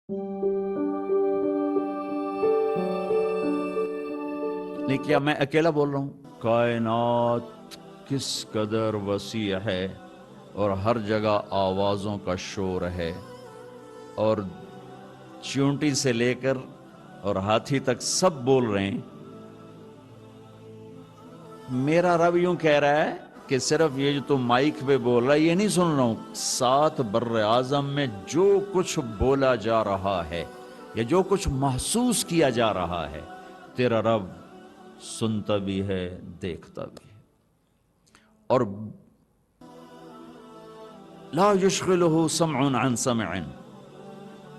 نہیں کیا میں اکیلا بول رہا ہوں؟ کائنات کس قدر وسیع ہے اور ہر جگہ آوازوں کا شور ہے، اور چیونٹی سے لے کر اور ہاتھی تک سب بول رہے ہیں۔ میرا رب یوں کہہ رہا ہے کہ صرف یہ جو تم مائک پہ بول رہا ہے یہ نہیں سن رہا ہوں، 7 بر اعظم میں جو کچھ بولا جا رہا ہے یا جو کچھ محسوس کیا جا رہا ہے، تیرا رب سنتا بھی ہے، دیکھتا بھی ہے۔ اور لا یشغلہ سمع عن سمع،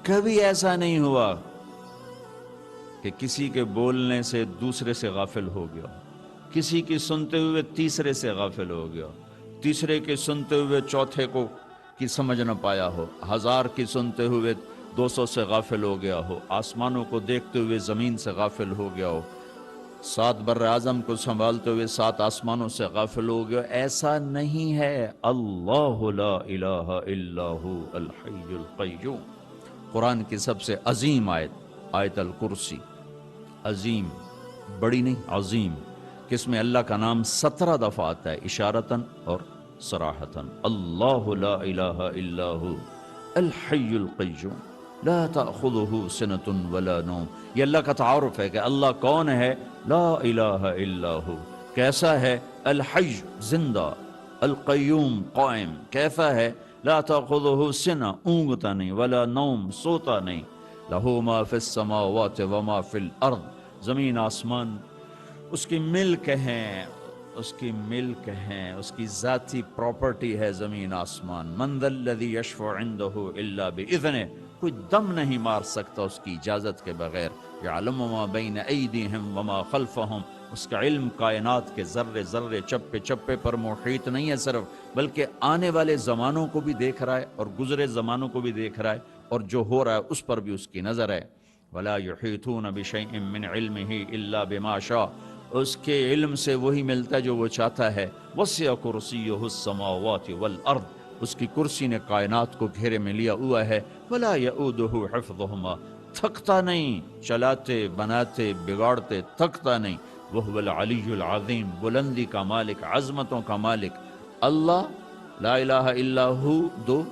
کبھی ایسا نہیں ہوا کہ کسی کے بولنے سے دوسرے سے غافل ہو گیا، کسی کی سنتے ہوئے تیسرے سے غافل ہو گیا، تیسرے کے سنتے ہوئے چوتھے کو کی سمجھ نہ پایا ہو، 1000 کی سنتے ہوئے 200 سے غافل ہو گیا ہو، آسمانوں کو دیکھتے ہوئے زمین سے غافل ہو گیا ہو، 7 بر اعظم کو سنبھالتے ہوئے 7 آسمانوں سے غافل ہو گیا۔ ایسا نہیں ہے۔ اللہ لا الہ الا ہو الحی القیوم، قرآن کی سب سے عظیم آیت، آیت الکرسی، عظیم، بڑی نہیں، عظیم، کہ اس میں اللہ کا نام 17 دفعہ آتا ہے، اشارتاً اور صراحتاً۔ اللہ لا الہ الا ہو الحی القیوم لا تأخذہ سنۃ ولا نوم۔ یہ اللہ کا تعارف ہے کہ اللہ کون ہے؟ لا الہ الا ہو، کیسا ہے؟ الحی، زندہ، القیوم، قائم، کیسا ہے؟ لا تأخذہ سنہ، اونگتا نہیں، ولا نوم، سوتا نہیں، لہ ما فی السماوات وما فی الارض، زمین آسمان اس کی ملک ہیں، اس کی ملک ہیں، اس کی ذاتی پراپرٹی ہے زمین آسمان۔ من ذا الذی یشفع عنده الا باذنہ، کوئی دم نہیں مار سکتا اس کی اجازت کے بغیر۔ یعلم ما بین ایدیہم وما خلفہم، اس کا علم کائنات کے ذرے ذرے، چپے چپے پر محیط نہیں ہے صرف، بلکہ آنے والے زمانوں کو بھی دیکھ رہا ہے اور گزرے زمانوں کو بھی دیکھ رہا ہے، اور جو ہو رہا ہے اس پر بھی اس کی نظر ہے۔ ولا یحیطون بشیء من علمہ الا بما شاء، اس کے علم سے وہی ملتا ہے جو وہ چاہتا ہے۔ وسع کرسیہ السماوات والارض، اس کی کرسی نے کائنات کو گھیرے میں لیا ہوا ہے۔ ولا یؤودہ حفظہما، تھکتا نہیں، چلاتے بناتے بگاڑتے تھکتا نہیں۔ وہو العلی العظیم، بلندی کا مالک، عظمتوں کا مالک اللہ۔ لا الہ الا ہو 2،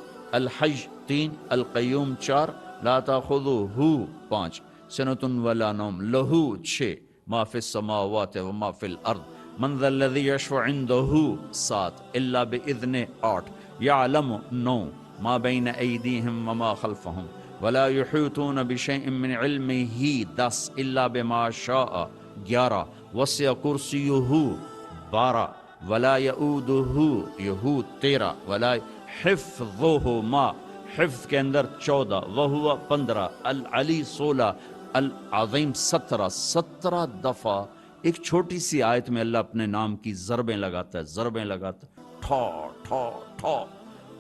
الحی 3، القیوم 4، لا تاخذہ 5، سنۃ ولا نوم لہ 6، ما فی السماوات وما فی الارض، من ذا الذی یشفع عنده 7، الا باذن 8، یعلم 9، ما بین ایدیہم وما خلفہم، ولا یحیطون بشیء من علمہ 10، الا بما شاء 11، وسع کرسیہ 12، ولا یؤودہ یہود 13، ولا حفظہما، حفظ کے اندر 14، وہو 15، العلی 16، العظیم 17 دفعہ ایک چھوٹی سی آیت میں اللہ اپنے نام کی ضربیں لگاتا ہے، ضربیں لگاتا ہے، ٹھا ٹھا ٹھا۔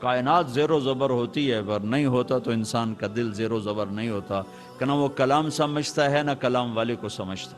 کائنات زیر و زبر ہوتی ہے، پر نہیں ہوتا تو انسان کا دل زیر و زبر نہیں ہوتا، کہ نہ وہ کلام سمجھتا ہے نہ کلام والے کو سمجھتا۔